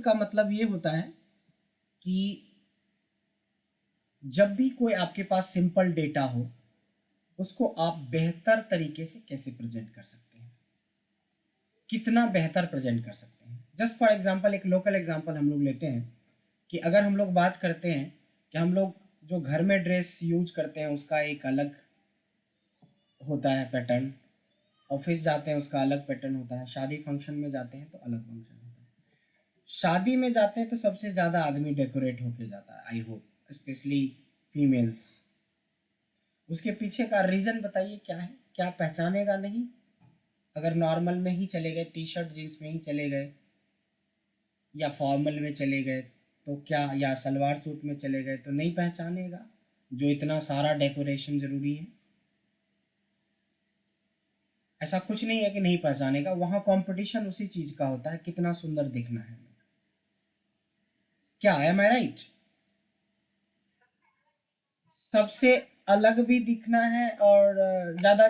का मतलब ये होता है कि जब भी कोई आपके पास सिंपल डेटा हो उसको आप बेहतर तरीके से कैसे प्रेजेंट कर सकते हैं, कितना बेहतर प्रेजेंट कर सकते हैं। जस्ट फॉर एग्जांपल एक लोकल एग्जांपल हम लोग लेते हैं कि अगर हम लोग बात करते हैं कि हम लोग जो घर में ड्रेस यूज करते हैं उसका एक अलग होता है पैटर्न, ऑफिस जाते हैं उसका अलग पैटर्न होता है, शादी फंक्शन में जाते हैं तो अलग फंक्शन होता है। शादी में जाते हैं तो सबसे ज़्यादा आदमी डेकोरेट होके जाता है, आई होप स्पेशली फीमेल्स। उसके पीछे का रीज़न बताइए क्या है, क्या पहचानेगा नहीं? अगर नॉर्मल में ही चले गए, टी शर्ट जीन्स में ही चले गए या फॉर्मल में चले गए तो क्या, या सलवार सूट में चले गए तो नहीं पहचानेगा, जो इतना सारा डेकोरेशन ज़रूरी है। ऐसा कुछ नहीं है कि नहीं पहचानेगा, वहाँ कंपटीशन उसी चीज़ का होता है, कितना सुंदर दिखना है। क्या एम आई राइट? सबसे अलग भी दिखना है और ज़्यादा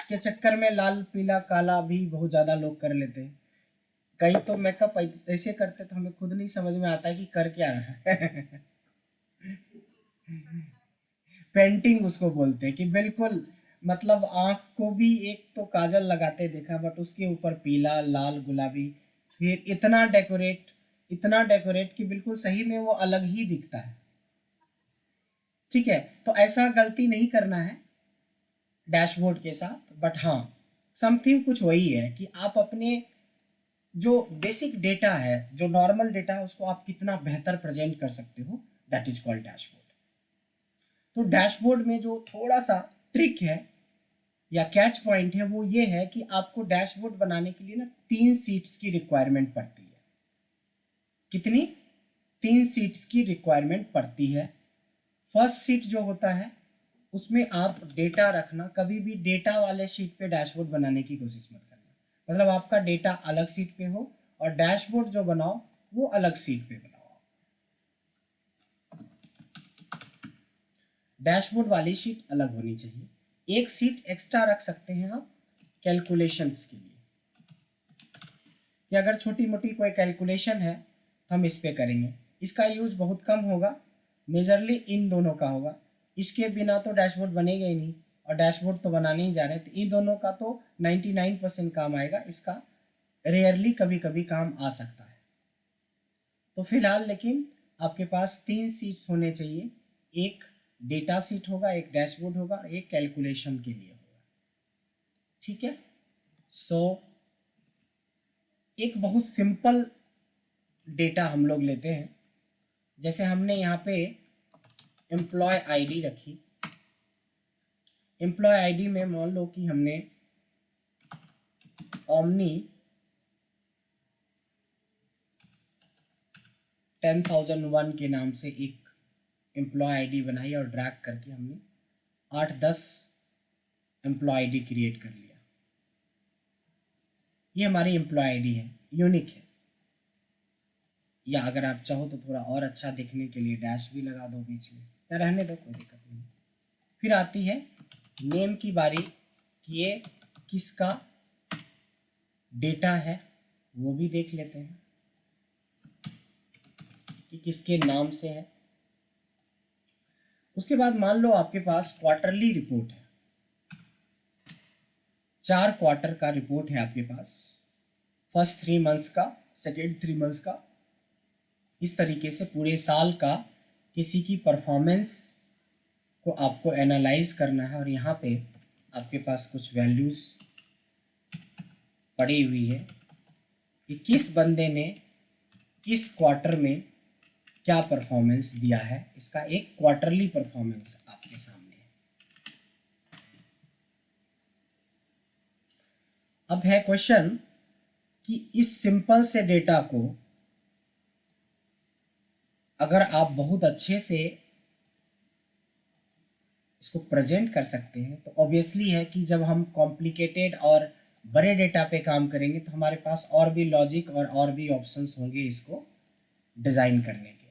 के चक्कर में लाल पीला काला भी बहुत ज़्यादा लोग कर लेते हैं। कई तो मेकअप ऐसे करते तो हमें खुद नहीं समझ में आता है कि कर क्या रहा है। पेंटिंग उसको बोलते हैं कि बिल्कुल मतलब आँख को भी एक तो काजल लगाते देखा, बट उसके ऊपर पीला लाल गुलाबी, फिर इतना डेकोरेट कि बिल्कुल सही में वो अलग ही दिखता है। ठीक है, तो ऐसा गलती नहीं करना है डैशबोर्ड के साथ। बट हाँ, समथिंग कुछ वही है कि आप अपने जो बेसिक डेटा है, जो नॉर्मल डेटा है, उसको आप कितना बेहतर प्रेजेंट कर सकते हो, दैट इज कॉल्ड डैशबोर्ड। तो डैशबोर्ड में जो थोड़ा सा ट्रिक है या कैच पॉइंट है वो ये है कि आपको डैशबोर्ड बनाने के लिए ना 3 सीट्स की रिक्वायरमेंट पड़ती है। कितनी? 3 सीट्स की रिक्वायरमेंट पड़ती है। फर्स्ट सीट जो होता है उसमें आप डेटा रखना, कभी भी डेटा वाले शीट पे डैशबोर्ड बनाने की कोशिश मत करना। मतलब आपका डेटा अलग सीट पे हो और डैशबोर्ड जो बनाओ वो अलग सीट पे बनाओ। डैशबोर्ड वाली शीट अलग होनी चाहिए। एक सीट एक्स्ट्रा रख सकते हैं आप कैलकुलेशंस के लिए, कि अगर छोटी मोटी कोई कैलकुलेशन है तो हम इस पे करेंगे। इसका यूज बहुत कम होगा, मेजरली इन दोनों का होगा। इसके बिना तो डैशबोर्ड बनेगा ही नहीं, और डैशबोर्ड तो बनाने ही जा रहे हैं, तो इन दोनों का तो 99% काम आएगा, इसका रेयरली कभी कभी काम आ सकता है। तो फिलहाल लेकिन आपके पास 3 सीट्स होने चाहिए, एक डेटा सीट होगा, एक डैशबोर्ड होगा, एक कैलकुलेशन के लिए होगा। ठीक है, सो एक बहुत सिंपल डेटा हम लोग लेते हैं। जैसे हमने यहाँ पे एम्प्लॉय आईडी रखी, एम्प्लॉय आईडी में मान लो कि हमने ओमनी 10,001 के नाम से एक एम्प्लॉय आईडी बनाई और ड्रैग करके हमने 8-10 एम्प्लॉय आईडी क्रिएट कर लिया। ये हमारी एम्प्लॉय आईडी है, यूनिक है। या अगर आप चाहो तो थोड़ा और अच्छा दिखने के लिए डैश भी लगा दो बीच में, या रहने दो, कोई दिक्कत नहीं। फिर आती है नेम की बारी, ये किसका डेटा है वो भी देख लेते हैं कि किसके नाम से है। उसके बाद मान लो आपके पास क्वार्टरली रिपोर्ट है, 4 क्वार्टर का रिपोर्ट है आपके पास, फर्स्ट 3 मंथ्स का, सेकेंड 3 मंथ्स का, इस तरीके से पूरे साल का किसी की परफॉर्मेंस को आपको एनालाइज करना है। और यहाँ पे आपके पास कुछ वैल्यूज़ पड़ी हुई है कि किस बंदे ने किस क्वार्टर में क्या परफॉर्मेंस दिया है। इसका एक क्वार्टरली परफॉर्मेंस आपके सामने है। अब है क्वेश्चन कि इस सिंपल से डेटा को अगर आप बहुत अच्छे से इसको प्रेजेंट कर सकते हैं तो ऑब्वियसली है कि जब हम कॉम्प्लिकेटेड और बड़े डेटा पे काम करेंगे तो हमारे पास और भी लॉजिक और भी ऑप्शंस होंगे इसको डिज़ाइन करने के।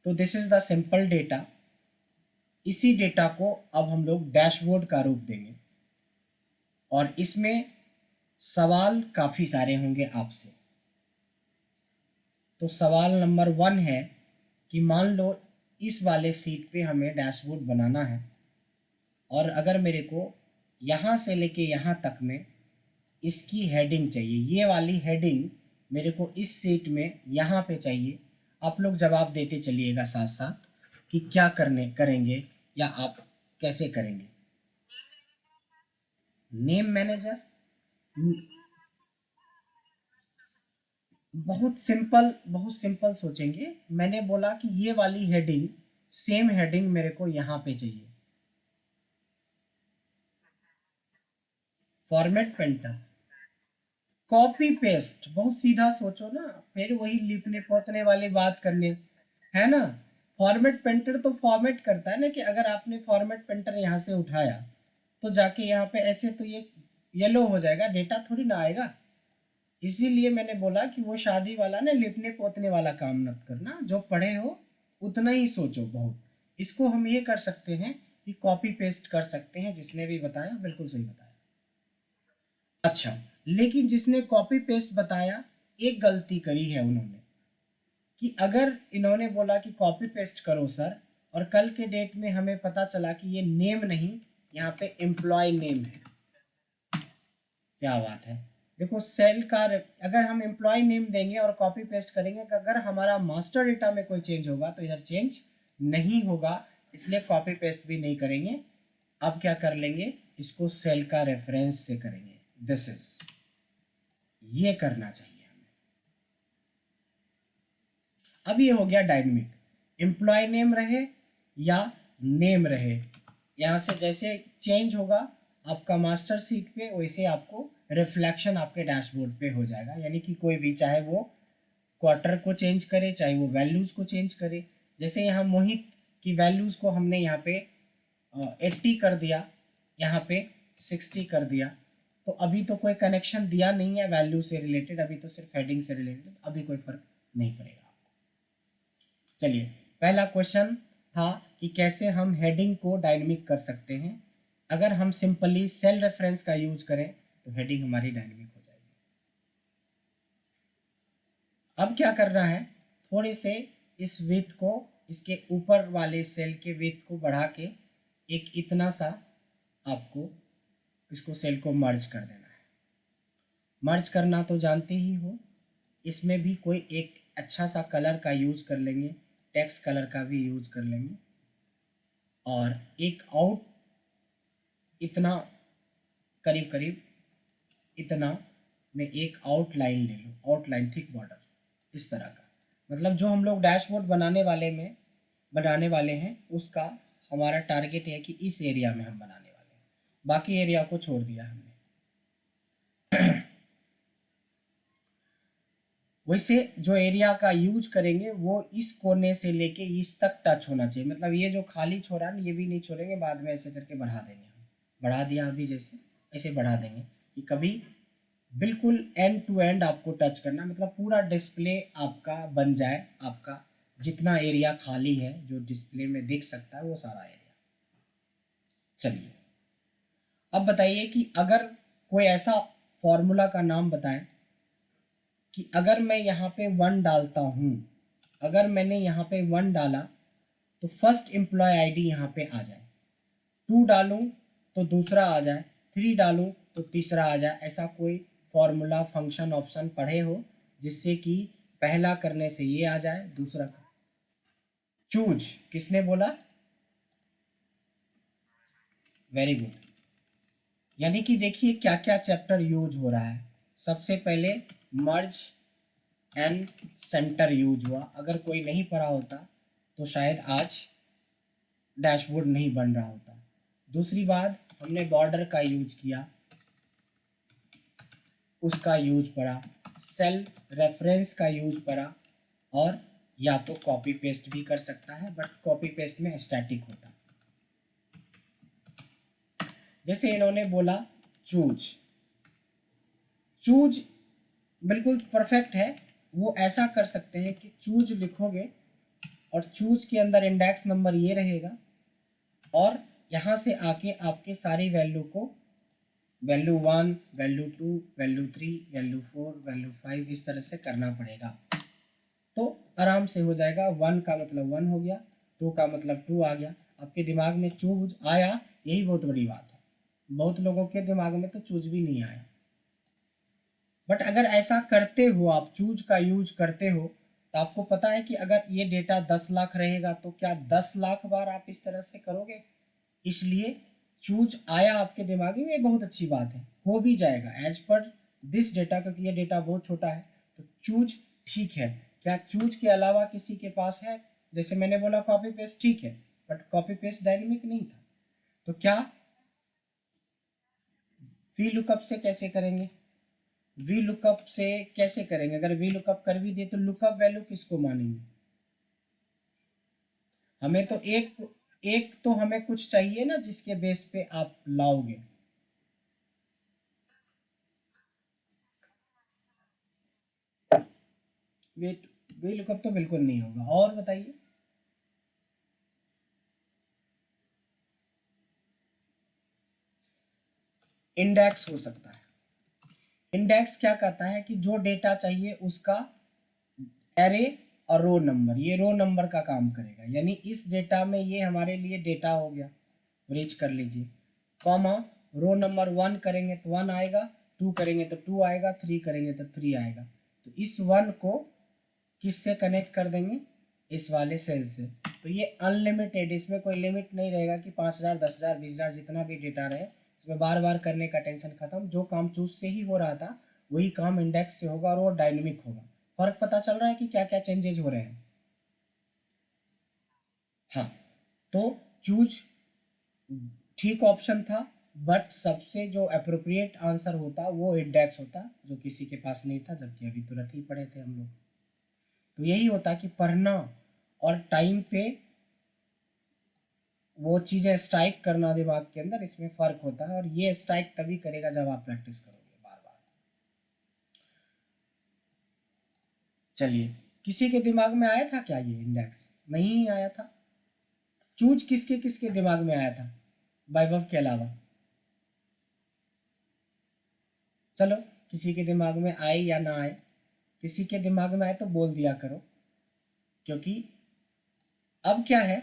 तो this is the simple data. इसी डेटा को अब हम लोग डैशबोर्ड का रूप देंगे और इसमें सवाल काफ़ी सारे होंगे आपसे। तो सवाल नंबर 1 है कि मान लो इस वाले सीट पे हमें डैशबोर्ड बनाना है, और अगर मेरे को यहाँ से लेके यहाँ तक में इसकी हेडिंग चाहिए, ये वाली हेडिंग मेरे को इस सीट में यहाँ पे चाहिए। आप लोग जवाब देते चलिएगा साथ साथ कि क्या करेंगे या आप कैसे करेंगे। नेम मैनेजर, बहुत सिंपल सोचेंगे। मैंने बोला कि ये वाली हेडिंग, सेम हेडिंग मेरे को यहाँ पे चाहिए। फॉर्मेट पेंटर, कॉपी पेस्ट, बहुत सीधा सोचो ना, फिर वही लिपने पोतने वाली बात करने, है ना। फॉर्मेट पेंटर तो फॉर्मेट करता है ना, कि अगर आपने फॉर्मेट पेंटर यहाँ से उठाया तो जाके यहाँ पे ऐसे तो ये येलो हो जाएगा, डेटा थोड़ी ना आएगा। इसीलिए मैंने बोला कि वो शादी वाला ना लिपने पोतने वाला काम मत करना, जो पढ़े हो उतना ही सोचो बहुत। इसको हम ये कर सकते हैं कि कॉपी पेस्ट कर सकते हैं, जिसने भी बताया बिल्कुल सही बताया। अच्छा, लेकिन जिसने कॉपी पेस्ट बताया एक गलती करी है उन्होंने, कि अगर इन्होंने बोला कि कॉपी पेस्ट करो सर, और कल के डेट में हमें पता चला कि ये नेम नहीं, यहाँ पे एम्प्लॉय नेम है। क्या बात है। देखो सेल का अगर हम एम्प्लॉय नेम देंगे और कॉपी पेस्ट करेंगे, तो अगर हमारा मास्टर डेटा में कोई चेंज होगा तो इधर चेंज नहीं होगा, इसलिए कॉपी पेस्ट भी नहीं करेंगे। अब क्या कर लेंगे, इसको सेल का रेफरेंस से करेंगे। दिस इज, ये करना चाहिए हमें। अब ये हो गया डायनेमिक, एम्प्लॉय नेम रहे या नेम रहे, यहाँ से जैसे चेंज होगा आपका मास्टर सीट पे, वैसे आपको रिफ्लेक्शन आपके डैशबोर्ड पे हो जाएगा। यानी कि कोई भी, चाहे वो क्वार्टर को चेंज करे, चाहे वो वैल्यूज़ को चेंज करे। जैसे यहाँ मोहित की वैल्यूज़ को हमने यहाँ पे 80 कर दिया, यहाँ पे 60 कर दिया, तो अभी तो कोई कनेक्शन दिया नहीं है वैल्यू से रिलेटेड, अभी तो सिर्फ हेडिंग से रिलेटेड, अभी कोई फर्क नहीं पड़ेगा आपको। चलिए, पहला क्वेश्चन था कि कैसे हम हेडिंग को डायनेमिक कर सकते हैं। अगर हम सिंपली सेल रेफरेंस का यूज करें तो हेडिंग हमारी डायनेमिक हो जाएगी। अब क्या करना है, थोड़े से इस विड्थ को, इसके ऊपर वाले सेल के विड्थ को बढ़ा के एक इतना सा आपको इसको सेल को मर्ज कर देना है। मर्ज करना तो जानते ही हो, इसमें भी कोई एक अच्छा सा कलर का यूज कर लेंगे, टेक्स्ट कलर का भी यूज कर लेंगे, और एक आउट इतना करीब करीब इतना में एक आउटलाइन ले लो, आउटलाइन थिक बॉर्डर इस तरह का। मतलब जो हम लोग डैशबोर्ड बनाने वाले हैं उसका हमारा टारगेट है कि इस एरिया में हम बनाने वाले हैं, बाकी एरिया को छोड़ दिया हमने। वैसे जो एरिया का यूज करेंगे वो इस कोने से लेके इस तक टच होना चाहिए। मतलब ये जो खाली छोड़ा ना, ये भी नहीं छोड़ेंगे, बाद में ऐसे करके बढ़ा देंगे हम। बढ़ा दिया अभी, जैसे ऐसे बढ़ा देंगे कि कभी बिल्कुल एंड टू एंड आपको टच करना, मतलब पूरा डिस्प्ले आपका बन जाए, आपका जितना एरिया खाली है जो डिस्प्ले में दिख सकता है वो सारा एरिया। चलिए, अब बताइए कि अगर कोई ऐसा फॉर्मूला का नाम बताएं कि अगर मैं यहाँ पे 1 डालता हूँ, अगर मैंने यहाँ पे 1 डाला तो फर्स्ट एम्प्लॉय आईडी यहाँ पे आ जाए, 2 डालूँ तो दूसरा आ जाए, 3 डालूँ तो तीसरा आ जाए। ऐसा कोई फॉर्मूला, फंक्शन, ऑप्शन पढ़े हो जिससे कि पहला करने से ये आ जाए, दूसरा का। चूज किसने बोला? Very good. यानी कि देखिए क्या क्या चैप्टर यूज हो रहा है। सबसे पहले मर्ज एंड सेंटर यूज हुआ, अगर कोई नहीं पढ़ा होता तो शायद आज डैशबोर्ड नहीं बन रहा होता। दूसरी बात, हमने बॉर्डर का यूज किया, उसका यूज पढ़ा, सेल रेफरेंस का यूज पढ़ा, और या तो कॉपी पेस्ट भी कर सकता है, बट कॉपी पेस्ट में स्टैटिक होता। जैसे इन्होंने बोला चूज, चूज बिल्कुल परफेक्ट है। वो ऐसा कर सकते हैं कि चूज लिखोगे और चूज के अंदर इंडेक्स नंबर ये रहेगा, और यहाँ से आके आपके सारी वैल्यू को value 1, value 2, value 3, value 4, value 5 इस तरह से करना पड़ेगा। तो आराम से हो जाएगा। 1 का मतलब 1 हो गया, 2 का मतलब 2 आ गया। आपके दिमाग में चूज आया, यही बहुत बड़ी बात है। बहुत लोगों के दिमाग में तो चूज भी नहीं आया। बट अगर ऐसा करते हो, आप चूज का यूज करते हो, तो आपको पता है कि अगर ये डेटा 10 लाख रहेगा तो क्या 10 लाख बार आप इस तरह से करोगे। इसलिए चूज आया आपके दिमाग में, ये बहुत अच्छी बात है, हो भी जाएगा एज पर दिस डेटा, क्योंकि ये डेटा बहुत छोटा है। तो चूज ठीक है। क्या चूज के अलावा किसी के पास है? जैसे मैंने बोला कॉपी पेस्ट ठीक है, बट कॉपी पेस्ट डायनेमिक नहीं था। तो क्या वी लुकअप से कैसे करेंगे? वी लुकअप से कैसे करेंगे? अगर वी लुकअप कर भी दे तो लुकअप वैल्यू किसको मानेंगे? हमें तो एक एक तो हमें कुछ चाहिए ना जिसके बेस पे आप लाओगे। वेट, वी लुकअप तो बिल्कुल नहीं होगा। और बताइए। इंडेक्स हो सकता है। इंडेक्स क्या कहता है कि जो डेटा चाहिए उसका एरे और रो नंबर, ये रो नंबर का काम करेगा। यानी इस डेटा में ये हमारे लिए डेटा हो गया, रीच कर लीजिए। कॉमा, रो नंबर 1 करेंगे तो 1 आएगा, 2 करेंगे तो 2 आएगा, 3 करेंगे तो 3 आएगा। तो इस 1 को किससे कनेक्ट कर देंगे? इस वाले सेल से। तो ये अनलिमिटेड, इसमें कोई लिमिट नहीं रहेगा कि 5,000, 10,000, 20,000 जितना भी डेटा रहे, इसमें बार बार करने का टेंशन खत्म। जो काम चूज से ही हो रहा था वही काम इंडेक्स से होगा और वो डायनेमिक होगा। फर्क पता चल रहा है कि क्या क्या चेंजेज हो रहे हैं। हाँ, तो चूज ठीक ऑप्शन था, बट सबसे जो अप्रोप्रिएट आंसर होता वो इंडेक्स होता, जो किसी के पास नहीं था, जबकि अभी तुरंत ही पढ़े थे हम लोग। तो यही होता कि पढ़ना और टाइम पे वो चीज़ें स्ट्राइक करना दिमाग के अंदर, इसमें फ़र्क होता है। और ये स्ट्राइक तभी करेगा जब आप प्रैक्टिस करोगे बार बार। चलिए, किसी के दिमाग में आया था क्या ये इंडेक्स? नहीं आया था। चूज किसके किसके दिमाग में आया था वैभव के अलावा? चलो, किसी के दिमाग में आए या ना आए, किसी के दिमाग में आए तो बोल दिया करो। क्योंकि अब क्या है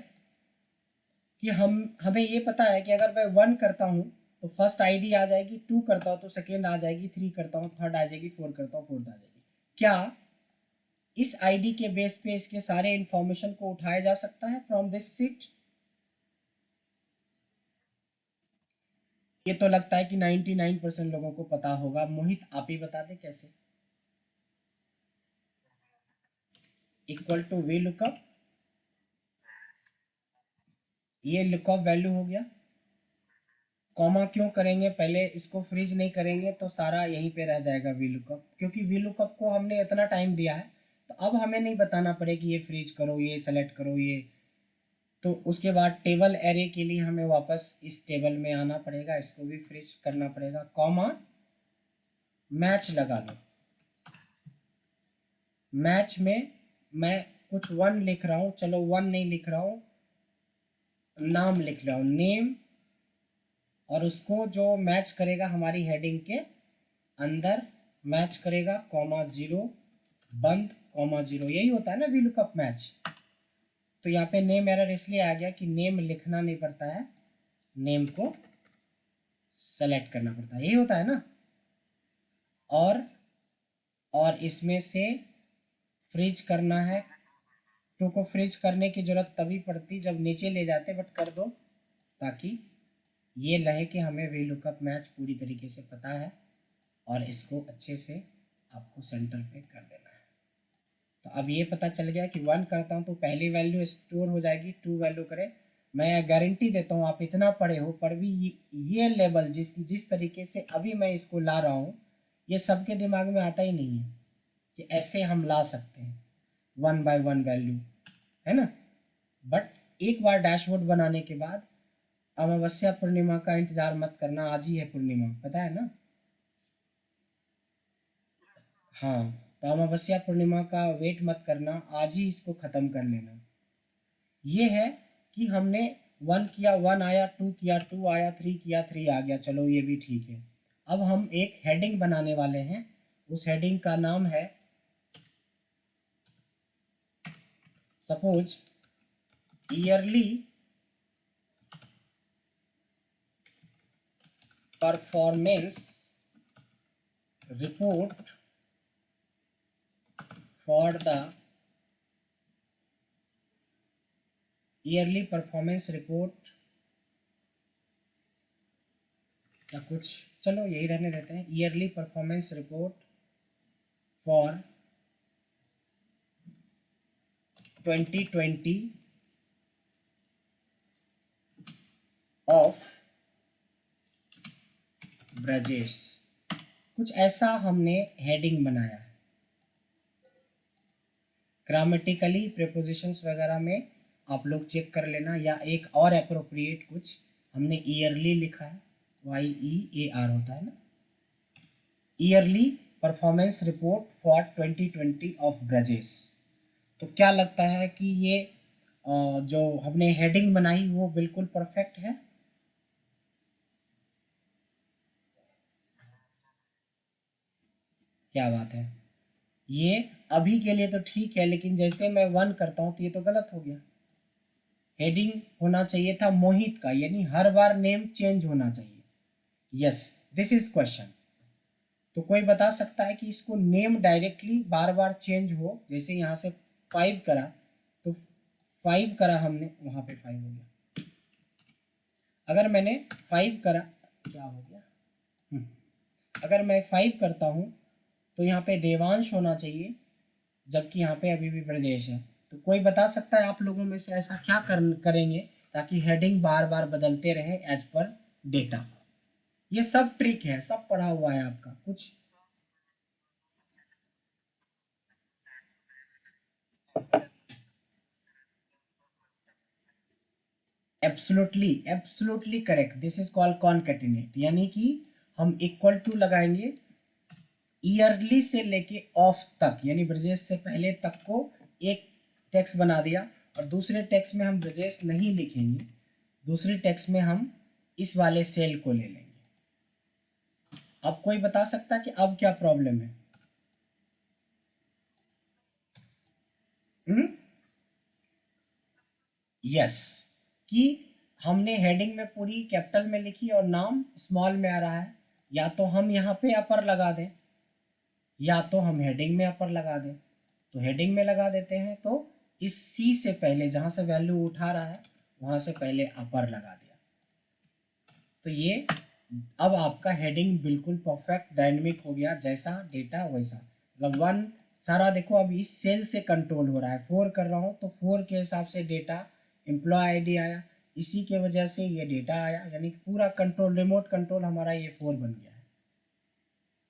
कि हमें ये पता है कि अगर मैं 1 करता हूँ तो फर्स्ट आईडी आ जाएगी, 2 करता हूँ तो सेकेंड आ जाएगी, 3 करता हूँ थर्ड आ जाएगी, 4 करता हूँ फोर्थ आ जाएगी। क्या इस आईडी के बेस पे इसके सारे इंफॉर्मेशन को उठाया जा सकता है फ्रॉम दिस सीट? ये तो लगता है कि 99% लोगों को पता होगा। मोहित आप ही बता दें कैसे। इक्वल टू वी लुकअप, ये लुकअप वैल्यू हो गया। कॉमा क्यों करेंगे? पहले इसको फ्रीज नहीं करेंगे तो सारा यहीं पे रह जाएगा वी लुकअप, क्योंकि वी लुकअप को हमने इतना टाइम दिया है तो अब हमें नहीं बताना पड़े कि ये फ्रीज करो, ये सेलेक्ट करो, ये। तो उसके बाद टेबल एरे के लिए हमें वापस इस टेबल में आना पड़ेगा, इसको भी फ्रीज करना पड़ेगा। कॉमा, मैच लगा लो। मैच में मैं कुछ 1 लिख रहा हूँ, चलो 1 नहीं लिख रहा हूँ, नाम लिख रहा हूँ, नेम। और उसको जो मैच करेगा हमारी हेडिंग के अंदर मैच करेगा, कॉमा 0 बंद, कॉमा 0। यही होता है ना वी लुकअप मैच। तो यहाँ पे नेम एरर इसलिए आ गया कि नेम लिखना नहीं पड़ता है, नेम को सेलेक्ट करना पड़ता है, यही होता है ना। और इसमें से फ्रीज करना है। टू को फ्रीज करने की जरूरत तभी पड़ती जब नीचे ले जाते, बट कर दो ताकि ये रहे कि हमें वी लुकअप मैच पूरी तरीके से पता है और इसको अच्छे से आपको सेंटर पे कर देना है। तो अब ये पता चल गया कि 1 करता हूँ तो पहली वैल्यू स्टोर हो जाएगी, 2 वैल्यू करे। मैं गारंटी देता हूँ आप इतना पढ़े हो पर भी ये लेवल जिस जिस तरीके से अभी मैं इसको ला रहा हूँ, ये सबके दिमाग में आता ही नहीं है कि ऐसे हम ला सकते हैं 1 बाय 1 वैल्यू, है ना। बट एक बार डैशबोर्ड बनाने के बाद अमावस्या पूर्णिमा का इंतजार मत करना, आज ही है पूर्णिमा, पता है ना। हाँ, तो अमावस्या पूर्णिमा का वेट मत करना, आज ही इसको ख़त्म कर लेना। ये है कि हमने 1 किया 1 आया, 2 किया 2 आया, 3 किया 3 आ गया, चलो ये भी ठीक है। अब हम एक हेडिंग बनाने वाले हैं, उस हेडिंग का नाम है suppose yearly performance report for the yearly performance report या कुछ, चलो यही रहने देते हैं, yearly performance report for 2020 of Brajesh. कुछ ऐसा हमने हेडिंग बनाया है। ग्रामेटिकली प्रीपोजिशंस वगैरह में आप लोग चेक कर लेना, या एक और अप्रोप्रिएट कुछ हमने ईयरली लिखा है, YEAR होता है ना, yearly performance report for 2020 of Brajesh. तो क्या लगता है कि ये जो हमने हेडिंग बनाई वो बिल्कुल परफेक्ट है? क्या बात है, ये अभी के लिए तो ठीक है, लेकिन जैसे मैं 1 करता हूँ तो ये तो गलत हो गया। हेडिंग होना चाहिए था मोहित का, यानी हर बार नेम चेंज होना चाहिए। Yes, this is question. तो कोई बता सकता है कि इसको नेम डायरेक्टली बार बार चेंज हो, जैसे यहाँ से 5 करा तो 5 करा हमने, वहाँ पे 5 हो गया। अगर मैंने 5 करा, क्या हो गया, अगर मैं 5 करता हूँ तो यहाँ पे देवांश होना चाहिए, जबकि यहाँ पे अभी भी ब्रजेश है। तो कोई बता सकता है आप लोगों में से ऐसा क्या करेंगे ताकि हेडिंग बार बार बदलते रहे एज पर डेटा? ये सब ट्रिक है, सब पढ़ा हुआ है आपका कुछ। Absolutely absolutely correct, this is called concatenate, यानी कि हम इक्वल टू लगाएंगे ईयरली से लेके ऑफ तक, यानी ब्रजेश से पहले तक को एक टेक्स्ट बना दिया, और दूसरे टेक्स्ट में हम ब्रजेश नहीं लिखेंगे, दूसरे टेक्स्ट में हम इस वाले सेल को ले लेंगे। अब कोई बता सकता है कि अब क्या प्रॉब्लम है? यस, कि हमने हेडिंग में पूरी कैपिटल में लिखी और नाम स्मॉल में आ रहा है। या तो हम यहाँ पे अपर लगा दें, या तो हम हेडिंग में अपर लगा दें। तो हेडिंग में लगा देते हैं, तो इस सी से पहले जहाँ से वैल्यू उठा रहा है वहाँ से पहले अपर लगा दिया। तो ये अब आपका हेडिंग बिल्कुल परफेक्ट डायनेमिक हो गया, जैसा डेटा वैसा। मतलब 1 सारा देखो, अब इस सेल से कंट्रोल हो रहा है। 4 कर रहा हूँ तो 4 के हिसाब से डेटा एम्प्लॉय आईडी आया, इसी के वजह से ये डेटा आया, यानी कि पूरा कंट्रोल, रिमोट कंट्रोल हमारा ये 4 बन गया है।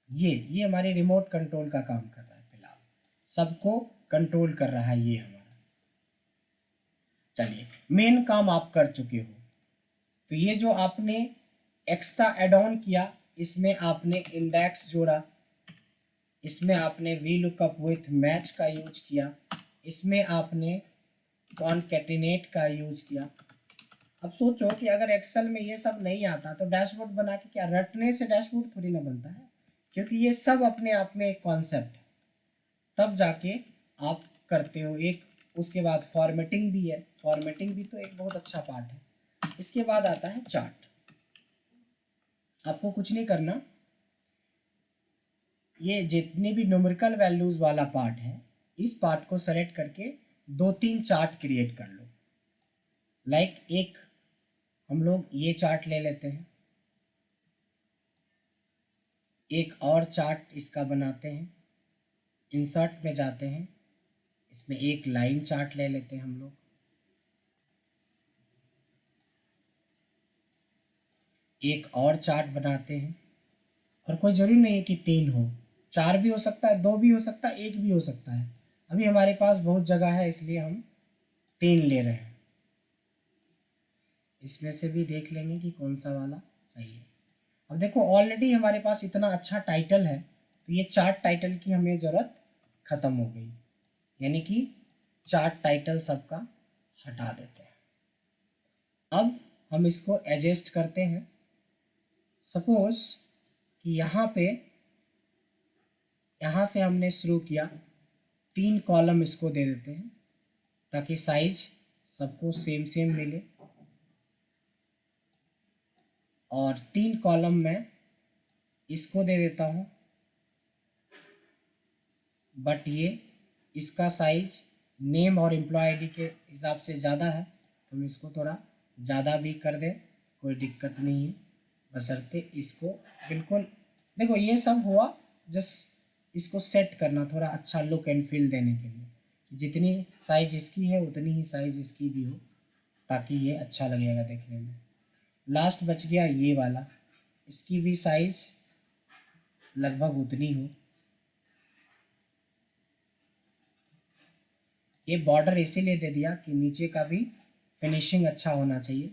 ये हमारी रिमोट कंट्रोल का काम कर रहा है, फिलहाल सबको कंट्रोल कर रहा है ये हमारा। चलिए, मेन काम आप कर चुके हो। तो ये जो आपने एक्स्ट्रा एड ऑन किया, इसमें आपने इंडेक्स जोड़ा, इसमें आपने वी लुकअप विथ मैच का यूज किया, इसमें आपने कॉनकैटिनेट का यूज किया। अब सोचो कि अगर एक्सेल में ये सब नहीं आता तो डैशबोर्ड बना के क्या, रटने से डैशबोर्ड थोड़ी ना बनता है, क्योंकि ये सब अपने आप में एक कॉन्सेप्ट है, तब जाके आप करते हो। एक उसके बाद फॉर्मेटिंग भी है, फॉर्मेटिंग भी तो एक बहुत अच्छा पार्ट है। इसके बाद आता है चार्ट। आपको कुछ नहीं करना, ये जितनी भी न्यूमेरिकल वैल्यूज वाला पार्ट है, इस पार्ट को सेलेक्ट करके 2-3 चार्ट क्रिएट कर लो। लाइक एक हम लोग ये चार्ट ले लेते हैं, एक और चार्ट इसका बनाते हैं, इंसर्ट में जाते हैं, इसमें एक लाइन चार्ट ले लेते हैं हम लोग, एक और चार्ट बनाते हैं। और कोई ज़रूरी नहीं है कि 3 हो, 4 भी हो सकता है, 2 भी हो सकता है, 1 भी हो सकता है। अभी हमारे पास बहुत जगह है, इसलिए हम 3 ले रहे हैं। इसमें से भी देख लेंगे कि कौन सा वाला सही है। अब देखो, ऑलरेडी हमारे पास इतना अच्छा टाइटल है, तो ये चार्ट टाइटल की हमें ज़रूरत ख़त्म हो गई, यानी कि चार्ट टाइटल सबका हटा देते हैं। अब हम इसको एडजस्ट करते हैं। सपोज कि यहाँ पे, यहाँ से हमने शुरू किया, 3 कॉलम इसको दे देते हैं, ताकि साइज सबको सेम सेम मिले। और 3 कॉलम में इसको दे देता हूँ, बट ये इसका साइज नेम और एम्प्लॉय आईडी के हिसाब से ज़्यादा है, तो हम इसको थोड़ा ज़्यादा भी कर दें, कोई दिक्कत नहीं है, बशर्ते इसको बिल्कुल। देखो ये सब हुआ जस्ट इसको सेट करना, थोड़ा अच्छा लुक एंड फील देने के लिए, जितनी साइज इसकी है उतनी ही साइज इसकी भी हो, ताकि ये अच्छा लगेगा देखने में। लास्ट बच गया ये वाला, इसकी भी साइज लगभग उतनी हो। ये बॉर्डर इसीलिए दे दिया कि नीचे का भी फिनिशिंग अच्छा होना चाहिए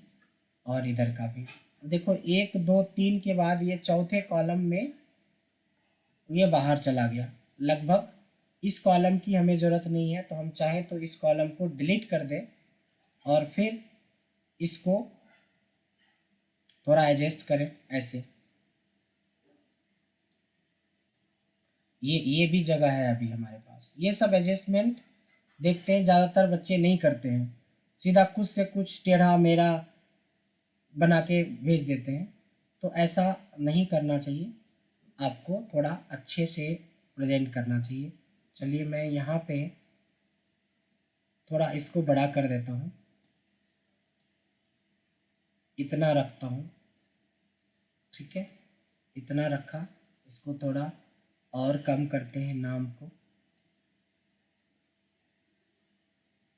और इधर का भी। देखो 1 2 3 के बाद ये चौथे कॉलम में ये बाहर चला गया। लगभग इस कॉलम की हमें ज़रूरत नहीं है, तो हम चाहें तो इस कॉलम को डिलीट कर दें और फिर इसको थोड़ा एडजस्ट करें ऐसे। ये भी जगह है अभी हमारे पास। ये सब एडजस्टमेंट देखते हैं ज़्यादातर बच्चे नहीं करते हैं, सीधा कुछ से कुछ टेढ़ा मेढ़ा बना के भेज देते हैं, तो ऐसा नहीं करना चाहिए, आपको थोड़ा अच्छे से प्रेजेंट करना चाहिए। चलिए मैं यहाँ पे थोड़ा इसको बड़ा कर देता हूँ, इतना रखता हूँ, ठीक है, इतना रखा। इसको थोड़ा और कम करते हैं नाम को,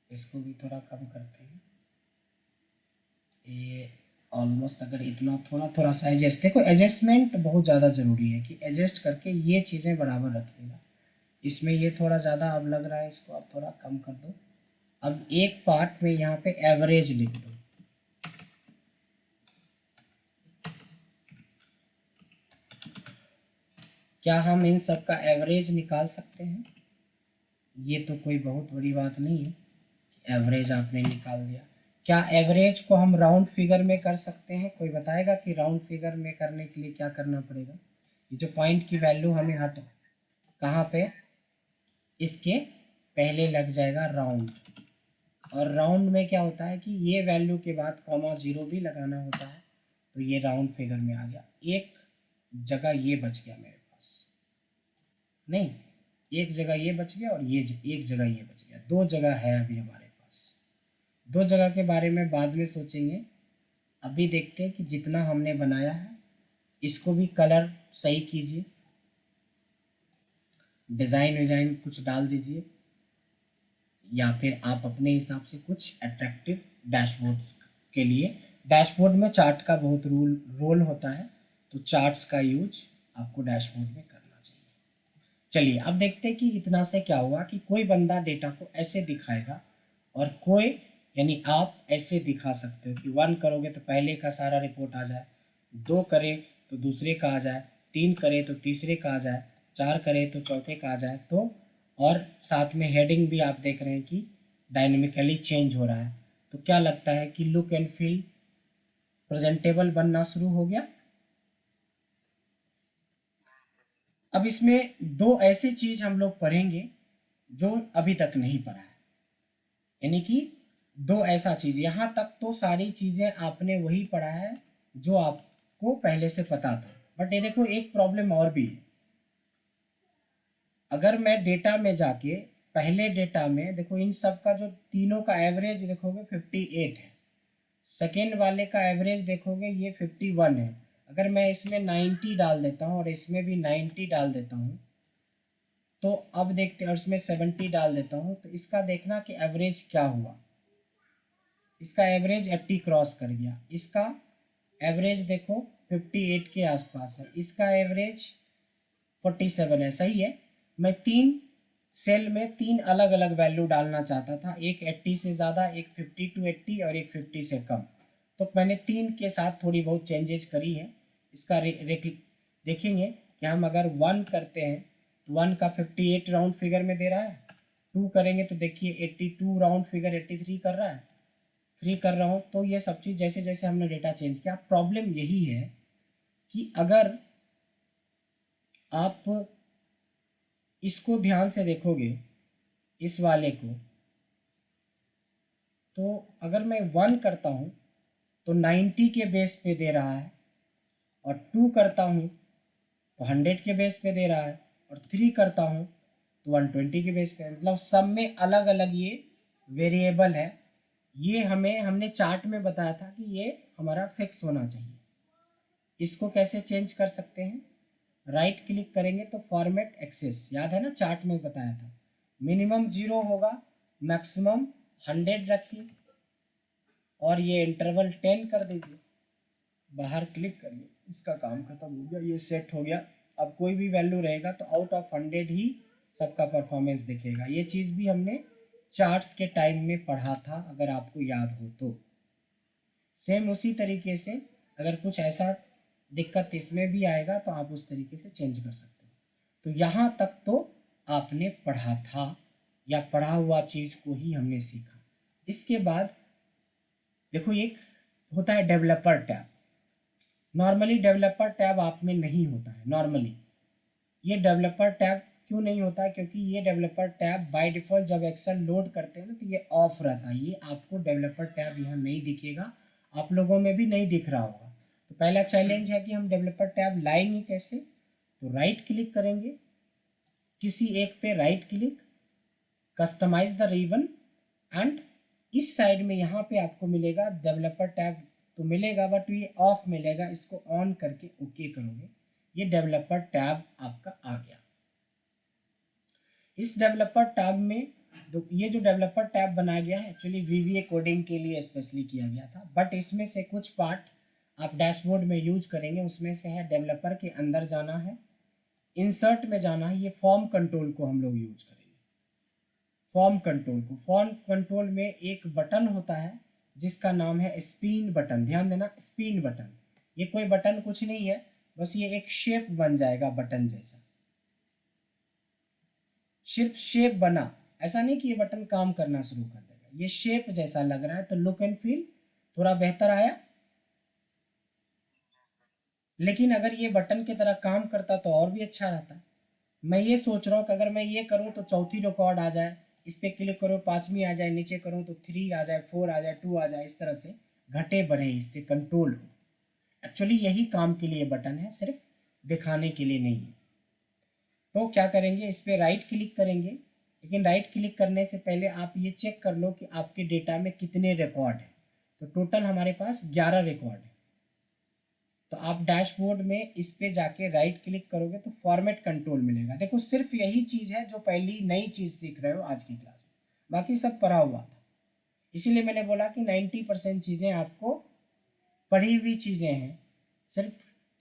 इसको भी थोड़ा कम करते हैं। ये ऑलमोस्ट अगर इतना थोड़ा थोड़ा सा एडजस्ट, देखो एडजस्टमेंट बहुत ज़्यादा ज़रूरी है कि एडजस्ट करके ये चीज़ें बराबर रखिएगा। इसमें ये थोड़ा ज़्यादा अब लग रहा है, इसको आप थोड़ा कम कर दो। अब एक पार्ट में यहाँ पे एवरेज लिख दो, क्या हम इन सब का एवरेज निकाल सकते हैं? ये तो कोई बहुत बड़ी बात नहीं है, एवरेज आपने निकाल दिया। क्या एवरेज को हम राउंड फिगर में कर सकते हैं? कोई बताएगा कि राउंड फिगर में करने के लिए क्या करना पड़ेगा? ये जो पॉइंट की वैल्यू हमें हट कहाँ पे, इसके पहले लग जाएगा राउंड, और राउंड में क्या होता है कि ये वैल्यू के बाद कॉमा 0 भी लगाना होता है, तो ये राउंड फिगर में आ गया। एक जगह ये बच गया मेरे पास, नहीं एक जगह ये बच गया और ये एक जगह ये बच गया, 2 जगह है अभी हमारे पास। 2 जगह के बारे में बाद में सोचेंगे, अभी देखते हैं कि जितना हमने बनाया है इसको भी कलर सही कीजिए, डिज़ाइन विज़ाइन कुछ डाल दीजिए, या फिर आप अपने हिसाब से कुछ अट्रैक्टिव डैशबोर्ड्स के लिए, डैशबोर्ड में चार्ट का बहुत रोल होता है, तो चार्ट्स का यूज आपको डैशबोर्ड में करना चाहिए। चलिए अब देखते हैं कि इतना से क्या हुआ कि कोई बंदा डेटा को ऐसे दिखाएगा और कोई, यानी आप ऐसे दिखा सकते हो कि 1 करोगे तो पहले का सारा रिपोर्ट आ जाए, 2 करें तो दूसरे का आ जाए, 3 करें तो तीसरे का आ जाए, 4 करें तो चौथे का आ जाए। तो और साथ में हेडिंग भी आप देख रहे हैं कि डायनेमिकली चेंज हो रहा है, तो क्या लगता है कि लुक एंड फील प्रेजेंटेबल बनना शुरू हो गया। अब इसमें 2 ऐसी चीज हम लोग पढ़ेंगे जो अभी तक नहीं पढ़ा है, यानी कि 2 ऐसा चीज, यहाँ तक तो सारी चीजें आपने वही पढ़ा है जो आपको पहले से पता था, बट ये देखो एक प्रॉब्लम और भी है। अगर मैं डेटा में जाके पहले डेटा में देखो, इन सब का जो तीनों का एवरेज देखोगे 58 है, सेकेंड वाले का एवरेज देखोगे ये 51 है। अगर मैं इसमें 90 डाल देता हूँ और इसमें भी 90 डाल देता हूँ, तो अब देखते हैं, और इसमें 70 डाल देता हूँ, तो इसका देखना कि एवरेज क्या हुआ। इसका एवरेज 80 क्रॉस कर गया, इसका एवरेज देखो 58 के आसपास है, इसका एवरेज 47 है, सही है। मैं 3 सेल में 3 अलग अलग वैल्यू डालना चाहता था, एक 80 से ज़्यादा, एक 50 to 80 और एक 50 से कम, तो मैंने 3 के साथ थोड़ी बहुत चेंजेस करी है। इसका देखेंगे कि हम अगर 1 करते हैं तो 1 का 58 राउंड फिगर में दे रहा है, 2 करेंगे तो देखिए 82 राउंड फिगर 83 कर रहा है, 3 कर रहा हूँ। तो ये सब चीज़ जैसे जैसे हमने डेटा चेंज किया, प्रॉब्लम यही है कि अगर आप इसको ध्यान से देखोगे, इस वाले को, तो अगर मैं 1 करता हूँ तो 90 के बेस पे दे रहा है, और 2 करता हूँ तो 100 के बेस पे दे रहा है, और 3 करता हूँ तो 120 के बेस पे। मतलब सब में अलग अलग ये वेरिएबल है। ये हमने चार्ट में बताया था कि ये हमारा फिक्स होना चाहिए। इसको कैसे चेंज कर सकते हैं? राइट क्लिक करेंगे तो फॉर्मेट एक्सेस, याद है ना, चार्ट में बताया था। मिनिमम 0 होगा, मैक्सिमम 100 रखिए, और ये इंटरवल 10 कर दीजिए। बाहर क्लिक करिए, इसका काम खत्म हो गया, ये सेट हो गया। अब कोई भी वैल्यू रहेगा तो आउट ऑफ 100 ही सबका परफॉर्मेंस दिखेगा। ये चीज़ भी हमने चार्ट्स के टाइम में पढ़ा था, अगर आपको याद हो तो। सेम उसी तरीके से अगर कुछ ऐसा दिक्कत इसमें भी आएगा तो आप उस तरीके से चेंज कर सकते हो। तो यहाँ तक तो आपने पढ़ा था, या पढ़ा हुआ चीज़ को ही हमने सीखा। इसके बाद देखो, एक होता है developer tab. Normally developer tab आप में नहीं होता है। नॉर्मली ये डेवलपर टैब क्यों नहीं होता है? क्योंकि ये डेवलपर टैब बाय डिफ़ॉल्ट जब एक्सेल लोड करते हैं ना तो ये ऑफ रहता है। ये आपको डेवलपर टैब यहाँ नहीं दिखेगा, आप लोगों में भी नहीं दिख रहा होगा। तो पहला चैलेंज है कि हम डेवलपर टैब लाएंगे कैसे? तो राइट क्लिक करेंगे, किसी एक पे right click, customise the ribbon, and इस साइड में यहाँ पे आपको मिलेगा डेवलपर टैब तो मिलेगा, बट ये ऑफ मिलेगा। इसको ऑन करके ओके करोगे, ये डेवलपर टैब आपका आ गया। इस डेवलपर टैब में ये जो डेवलपर टैब बनाया गया है एक्चुअली वीवीए कोडिंग के लिए स्पेशली किया गया था, बट इसमें से कुछ पार्ट आप डैशबोर्ड में यूज करेंगे। उसमें से है डेवलपर के अंदर जाना है, इंसर्ट में जाना है, ये फॉर्म कंट्रोल को हम लोग यूज करेंगे। फॉर्म कंट्रोल में एक बटन होता है जिसका नाम है स्पिन बटन। ध्यान देना, स्पिन बटन। ये कोई बटन कुछ नहीं है, बस ये एक शेप बन जाएगा बटन जैसा। सिर्फ शेप बना, ऐसा नहीं कि ये बटन काम करना शुरू कर देगा। ये शेप जैसा लग रहा है, तो लुक एंड फील थोड़ा बेहतर आया। लेकिन अगर ये बटन की तरह काम करता तो और भी अच्छा रहता। मैं ये सोच रहा हूँ कि अगर मैं ये करूँ तो चौथी रिकॉर्ड आ जाए, इस पर क्लिक करो 5वीं आ जाए, नीचे करूँ तो 3 आ जाए, 4 आ जाए, 2 आ जाए, इस तरह से घटे बढ़े, इससे कंट्रोल हो। एक्चुअली यही काम के लिए बटन है, सिर्फ दिखाने के लिए नहीं है। तो क्या करेंगे, इस पर राइट क्लिक करेंगे। लेकिन राइट क्लिक करने से पहले आप ये चेक कर लो कि आपके डेटा में कितने रिकॉर्ड हैं। तो टोटल हमारे पास 11 रिकॉर्ड है। तो आप डैशबोर्ड में इस पे जाके राइट क्लिक करोगे तो फॉर्मेट कंट्रोल मिलेगा। देखो, सिर्फ यही चीज़ है जो पहली नई चीज़ सीख रहे हो आज की क्लास में, बाकी सब पढ़ा हुआ था। इसीलिए मैंने बोला कि 90% चीज़ें आपको पढ़ी हुई चीज़ें हैं, सिर्फ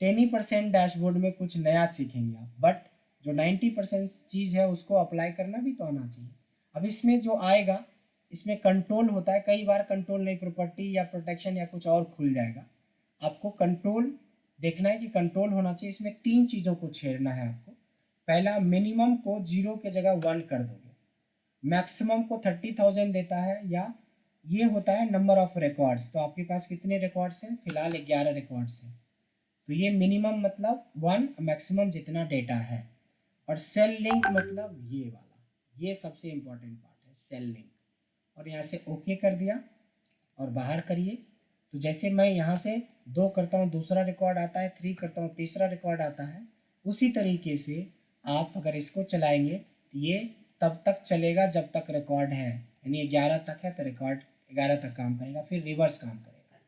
10% डैशबोर्ड में कुछ नया सीखेंगे आप। बट जो 90% चीज़ है उसको अप्लाई करना भी तो आना चाहिए। अब इसमें जो आएगा, इसमें कंट्रोल होता है, कई बार कंट्रोल नहीं, प्रॉपर्टी या प्रोटेक्शन या कुछ और खुल जाएगा। आपको कंट्रोल देखना है कि कंट्रोल होना चाहिए। इसमें 3 चीज़ों को छेड़ना है आपको। पहला, मिनिमम को 0 के जगह 1 कर दोगे, मैक्सिमम को 30,000 देता है, या ये होता है नंबर ऑफ रिकॉर्ड्स। तो आपके पास कितने रिकॉर्ड्स हैं? फिलहाल 11 रिकॉर्ड्स हैं। तो ये मिनिमम मतलब 1, मैक्सिमम जितना डेटा है। और सेल लिंक मतलब ये वाला, ये सबसे इम्पोर्टेंट पार्ट है, सेल लिंक। और यहाँ से ओके कर दिया और बाहर करिए। तो जैसे मैं यहाँ से 2 करता हूँ, दूसरा रिकॉर्ड आता है, 3 करता हूँ, तीसरा रिकॉर्ड आता है। उसी तरीके से आप अगर इसको चलाएंगे तो ये तब तक चलेगा जब तक रिकॉर्ड है, यानी 11 तक है तो रिकॉर्ड 11 तक काम करेगा, फिर रिवर्स काम करेगा।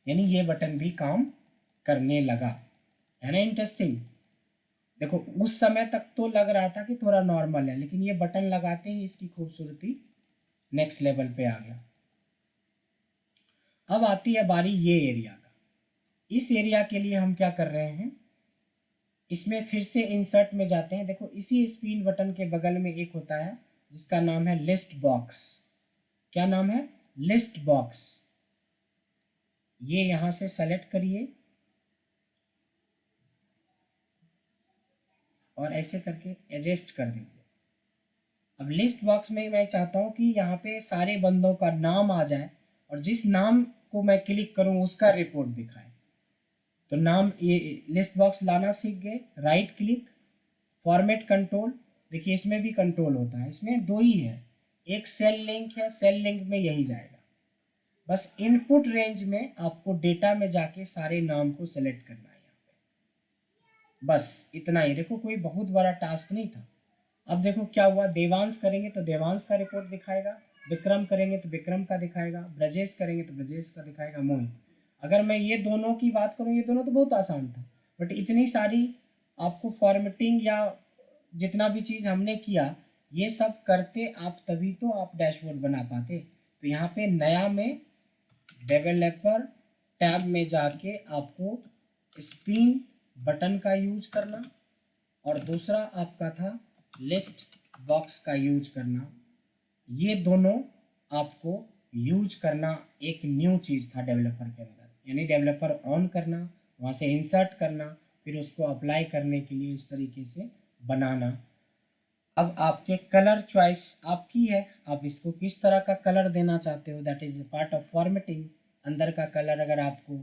यानी ये बटन भी काम करने लगा, है ना। इंटरेस्टिंग। देखो, उस समय तक तो लग रहा था कि थोड़ा नॉर्मल है, लेकिन ये बटन लगाते ही इसकी खूबसूरती नेक्स्ट लेवल पे आ गया। अब आती है बारी ये एरिया का। इस एरिया के लिए हम क्या कर रहे हैं, इसमें फिर से इंसर्ट में जाते हैं। देखो, इसी स्पिन बटन के बगल में एक होता है जिसका नाम है लिस्ट बॉक्स। क्या नाम है? List box. ये यहां से सेलेक्ट करिए और ऐसे करके एडजस्ट कर दीजिए। अब लिस्ट बॉक्स में मैं चाहता हूं कि यहाँ पे सारे बंदों का नाम आ जाए, और जिस नाम को मैं क्लिक करूं उसका रिपोर्ट दिखाए। तो नाम, ये लिस्ट बॉक्स लाना सीख गए। Right click, format control. देखिए, इसमें भी कंट्रोल होता है, इसमें 2 ही है, एक सेल लिंक है, सेल लिंक में यही जाएगा। बस इनपुट रेंज में आपको डेटा में जाके सारे नाम को सेलेक्ट करना है यहाँ पे, बस इतना ही। देखो कोई बहुत बड़ा टास्क नहीं था। अब देखो क्या हुआ, देवांश करेंगे तो देवांश का रिपोर्ट दिखाएगा, विक्रम करेंगे तो विक्रम का दिखाएगा, ब्रजेश करेंगे तो ब्रजेश का दिखाएगा, मोहित। अगर मैं ये दोनों की बात करूँ, ये दोनों तो बहुत आसान था, बट इतनी सारी आपको फॉर्मेटिंग या जितना भी चीज़ हमने किया, ये सब करते आप तभी तो आप डैशबोर्ड बना पाते। तो यहाँ पे नया में डेवलपर टैब में जाके आपको स्पिन बटन का यूज करना, और दूसरा आपका था लिस्ट बॉक्स का यूज करना। ये दोनों आपको यूज करना एक न्यू चीज़ था डेवलपर के अंदर, यानी डेवलपर ऑन करना, वहाँ से इंसर्ट करना, फिर उसको अप्लाई करने के लिए इस तरीके से बनाना। अब आपके कलर चॉइस आपकी है, आप इसको किस तरह का कलर देना चाहते हो, that is part of formatting. अंदर का कलर अगर आपको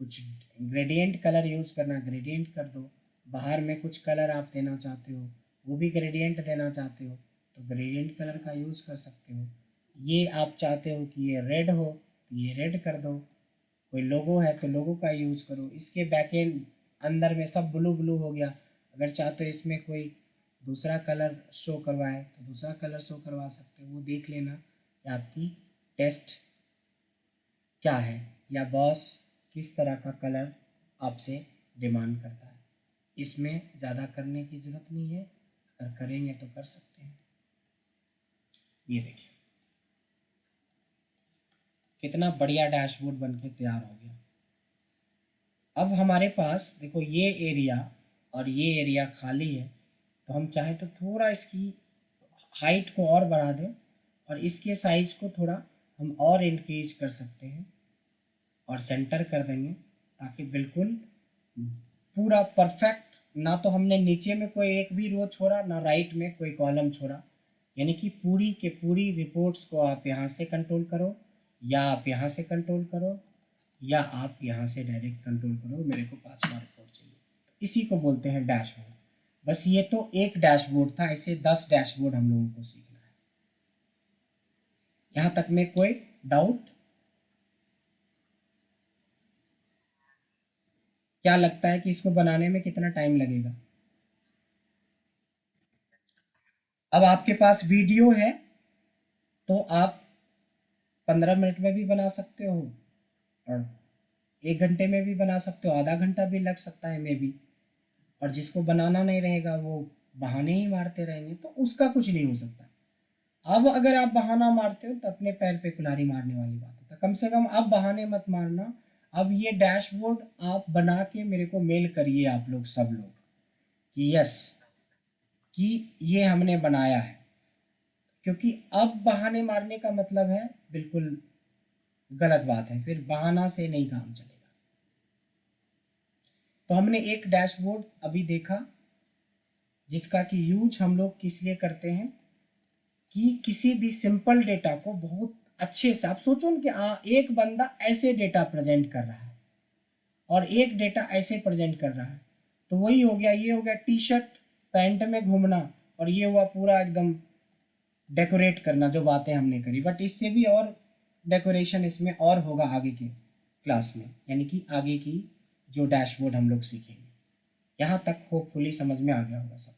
कुछ ग्रेडियंट कलर यूज करना, ग्रेडियंट कर दो। बाहर में कुछ कलर आप देना चाहते हो, वो भी ग्रेडियंट देना चाहते हो तो ग्रेडियंट कलर का यूज कर सकते हो। ये आप चाहते हो कि ये रेड हो तो ये रेड कर दो, कोई लोगो है तो लोगो का यूज करो। इसके बैकएंड अंदर में सब ब्लू ब्लू हो गया, अगर चाहते हो इसमें कोई दूसरा कलर शो करवाए तो दूसरा कलर शो करवा सकते हो। वो देख लेना कि आपकी टेस्ट क्या है, या बॉस किस तरह का कलर आपसे डिमांड करता है। इसमें ज़्यादा करने की ज़रूरत नहीं है, अगर करेंगे तो कर सकते हैं। ये देखिए कितना बढ़िया डैशबोर्ड बन के तैयार हो गया। अब हमारे पास देखो ये एरिया और ये एरिया खाली है, तो हम चाहे तो थोड़ा इसकी हाइट को और बढ़ा दें और इसके साइज को थोड़ा हम और इंक्रीज कर सकते हैं और सेंटर कर देंगे, ताकि बिल्कुल पूरा परफेक्ट, ना तो हमने नीचे में कोई एक भी रो छोड़ा, ना राइट में कोई कॉलम छोड़ा। यानी कि पूरी के पूरी रिपोर्ट्स को आप यहाँ से कंट्रोल करो, या आप यहाँ से कंट्रोल करो, या आप यहाँ से डायरेक्ट कंट्रोल करो। मेरे को 5वां रिपोर्ट चाहिए, तो इसी को बोलते हैं डैशबोर्ड। बस ये तो एक डैशबोर्ड था, ऐसे 10 डैशबोर्ड हम लोगों को सीखना है। यहाँ तक में कोई डाउट? क्या लगता है कि इसको बनाने में कितना टाइम लगेगा? अब आपके पास वीडियो है तो आप 15 मिनट में भी बना सकते हो, और 1 घंटे में भी बना सकते हो, आधा घंटा भी लग सकता है मे बी। और जिसको बनाना नहीं रहेगा वो बहाने ही मारते रहेंगे, तो उसका कुछ नहीं हो सकता। अब अगर आप बहाना मारते हो तो अपने पैर पे कुल्हाड़ी मारने वाली बात है। तो कम से कम अब बहाने मत मारना। अब ये डैशबोर्ड आप बना के मेरे को मेल करिए आप लोग, सब लोग, कि यस, कि ये हमने बनाया है। क्योंकि अब बहाने मारने का मतलब है बिल्कुल गलत बात है, फिर बहाना से नहीं काम चलेगा। तो हमने एक डैशबोर्ड अभी देखा जिसका कि यूज हम लोग किस लिए करते हैं, कि किसी भी सिंपल डेटा को बहुत अच्छे से, आप सोचो कि एक बंदा ऐसे डेटा प्रेजेंट कर रहा है और एक डेटा ऐसे प्रेजेंट कर रहा है, तो वही हो गया, ये हो गया टी शर्ट पैंट में घूमना, और ये हुआ पूरा एकदम डेकोरेट करना, जो बातें हमने करी। बट इससे भी और डेकोरेशन इसमें और होगा आगे के क्लास में, यानी कि आगे की जो डैशबोर्ड हम लोग सीखेंगे। यहाँ तक होपफुली समझ में आ गया होगा सब।